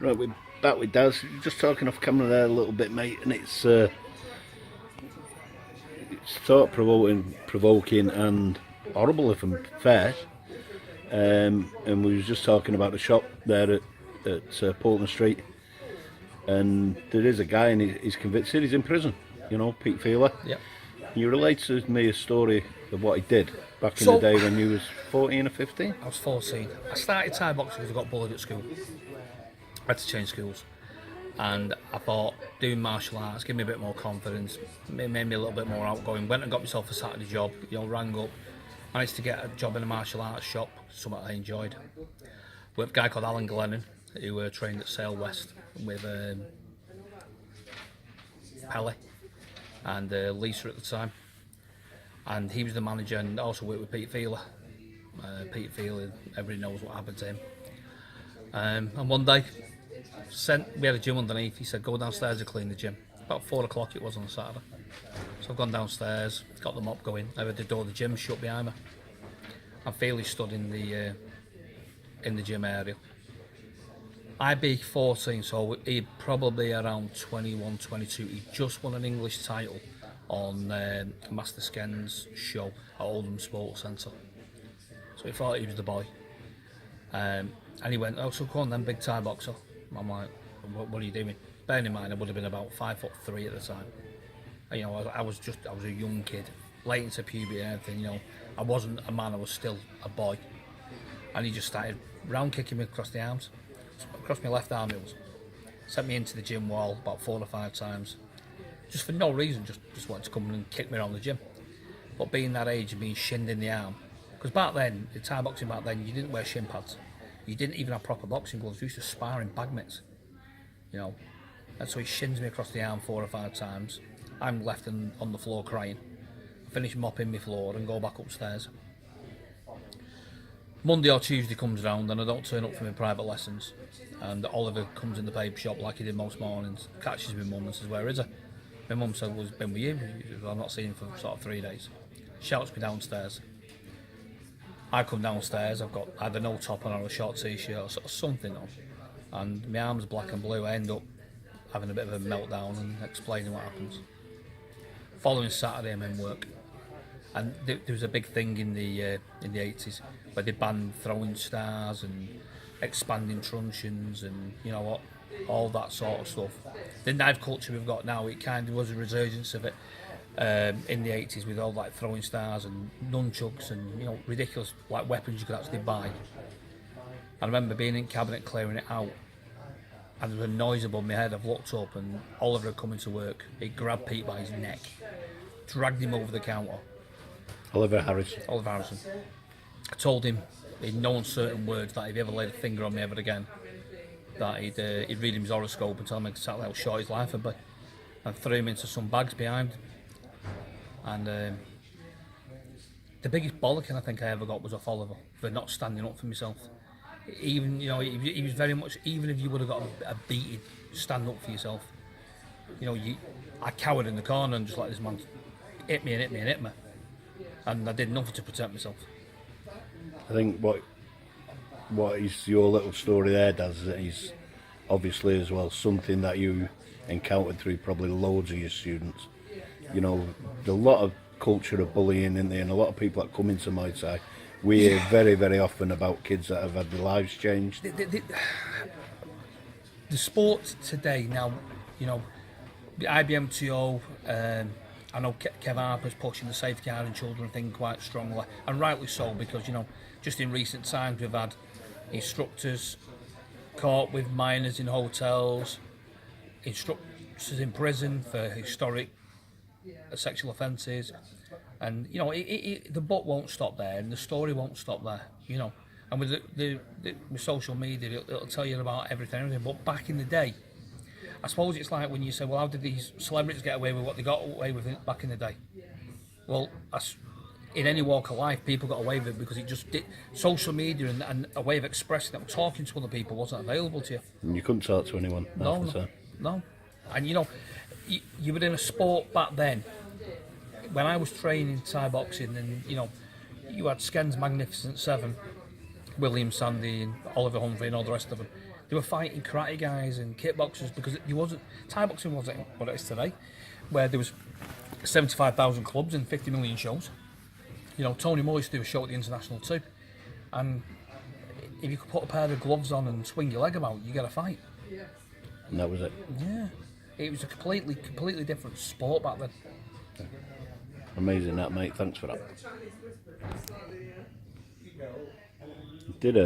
Right, we're back with Daz. You're just talking off camera there a little bit, mate, and it's thought-provoking and horrible, if I'm fair. And we was just talking about the shop there at Portland Street, and there is a guy, and he's convicted. He's in prison. You know, Pete Feeler. Yep. You related to me a story of what he did back in the day when you was 14 or 15. I was 14. I started Thai boxing because I got bullied at school. I had to change schools, and I thought doing martial arts gave me a bit more confidence, it made me a little bit more outgoing. Went and got myself a Saturday job, rang up, managed to get a job in a martial arts shop, something I enjoyed, with a guy called Alan Glennon, who trained at Sale West with Pelly and Lisa at the time, and he was the manager, and also worked with Pete Feeler. Pete Feeler, everybody knows what happened to him. And one day, we had a gym underneath. He said, go downstairs and clean the gym. About 4 o'clock it was on a Saturday. So I've gone downstairs, got the mop going. I had the door of the gym shut behind me. And Feely stood in the gym area. I'd be 14, so he'd probably around 21, 22. He just won an English title on Master Sken's show at Oldham Sports Centre. So he thought he was the boy. And he went, oh, so go on then, big Thai boxer. I'm like, what are you doing? Bearing in mind, I would have been about 5'3" at the time. And, I was a young kid, late into puberty and everything. I wasn't a man, I was still a boy. And he just started round kicking me across the arms, across my left arm. It was sent me into the gym wall about 4 or 5 times, just for no reason. Just wanted to come and kick me around the gym. But being that age and being shinned in the arm, because back then, in Thai boxing back then, you didn't wear shin pads. You didn't even have proper boxing gloves. You used to spar in bag mitts, And so he shins me across the arm 4 or 5 times. I'm left on the floor crying. I finish mopping my floor and go back upstairs. Monday or Tuesday comes round and I don't turn up for my private lessons. And Oliver comes in the paper shop like he did most mornings, catches my mum and says, where is he? My mum said, well, he's been with you. Well, I've not seen him for sort of 3 days. Shouts me downstairs. I come downstairs, I've got either no top on or a short t-shirt or sort of something on, and my arm's black and blue. I end up having a bit of a meltdown and explaining what happens. Following Saturday I'm in work, and there was a big thing in the 80s where they banned throwing stars and expanding truncheons and all that sort of stuff. The knife culture we've got now, it kind of was a resurgence of it. In the 80s with all like throwing stars and nunchucks and ridiculous like weapons you could actually buy. I remember being in cabinet clearing it out, and there was a noise above my head. I've looked up and Oliver had come into work. He grabbed Pete by his neck, dragged him over the counter. Oliver Harrison. I told him in no uncertain words that if he ever laid a finger on me ever again, that he'd read him his horoscope and tell him exactly how short his life would be, and threw him into some bags behind. And the biggest bollocking I think I ever got was off Oliver for not standing up for myself. Even he was very much, even if you would have got a beating, stand up for yourself. I cowered in the corner and just let this man hit me, and I did nothing to protect myself. I think what is your little story there, Daz, is obviously as well something that you encountered through probably loads of your students. There's a lot of culture of bullying in there, and a lot of people that come into my side, we hear very, very often about kids that have had their lives changed. The sport today now, the IBMTO, I know Kev Harper's pushing the safeguarding children thing quite strongly, and rightly so, because just in recent times we've had instructors caught with minors in hotels, instructors in prison for historic sexual offences, and the book won't stop there, and the story won't stop there. And with with social media, it'll tell you about everything. But back in the day, I suppose it's like when you say, well, how did these celebrities get away with what they got away with back in the day? Well, in any walk of life, people got away with it because it just did. Social media and a way of expressing them, talking to other people wasn't available to you. And you couldn't talk to anyone. No. And you were in a sport back then. When I was training Thai boxing, and you had Sken's Magnificent Seven, William Sandy and Oliver Humphrey and all the rest of them. They were fighting karate guys and kickboxers because Thai boxing wasn't what it is today, where there was 75,000 clubs and 50 million shows. You know, Tony Moore used to do a show at the International too, and if you could put a pair of gloves on and swing your leg about, you get a fight. And that was it. Yeah, it was a completely different sport back then. Amazing that, mate. Thanks for that. Did